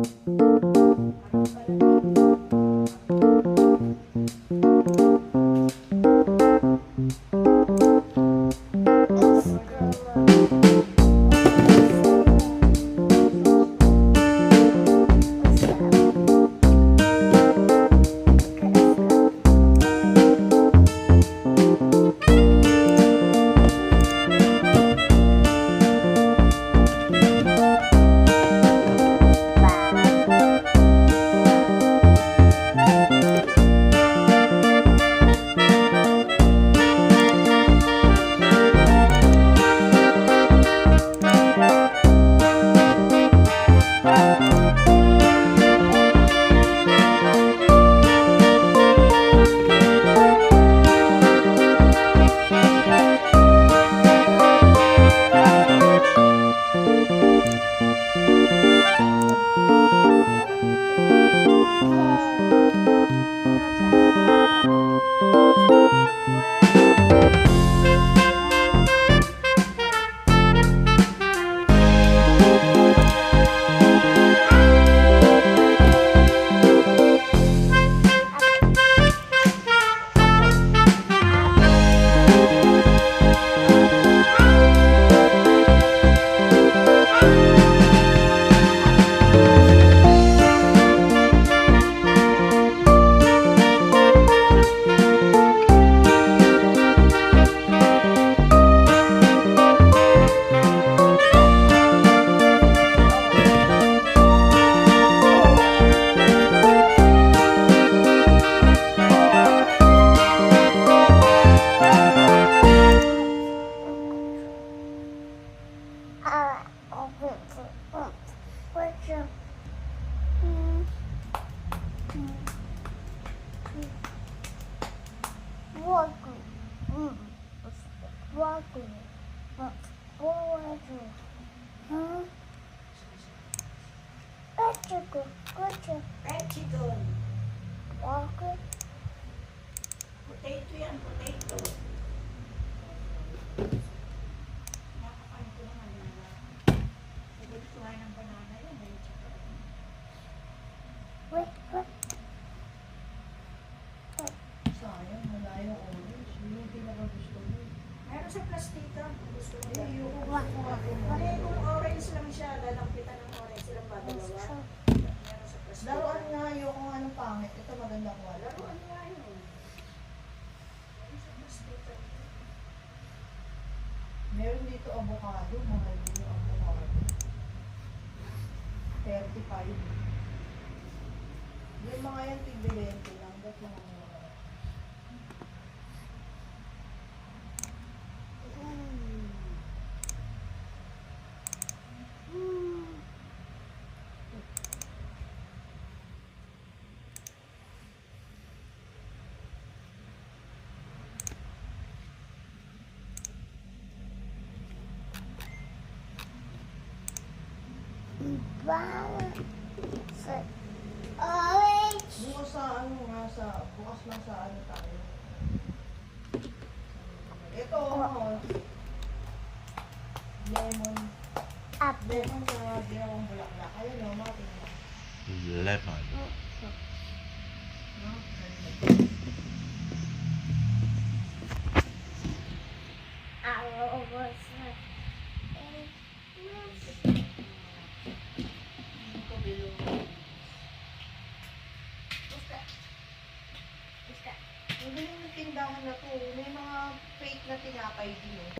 Chicken. Potato yan, potato. Nakakain ko naman yan. Pwede kuhain ng banana yan. May chicken. Sayang, wala yung orange. Yun yung pinaka-gusto mo. Meron sa plastika. Gusto mo yan. Yung Kung orange lang siya, lalampitan ng orange lang ba? Dalawa? Meron sa plastika. laruan nga yung kung anong pangit. Ito maganda ko. Laruan nga yun. Meron sa plastika. Meron dito avocado. Mahal din yung avocado. 35. Yung mga yan, tig-20 lang. Ba't mga bukas sa ano nga sa bukas lang sa ano tayo. Ito lemon. Lemon sa ginawang bulaklak. Ayun o, mating na. Lemon. No? Ang galing ng tindahan na to. May mga fake na tinapay din eh.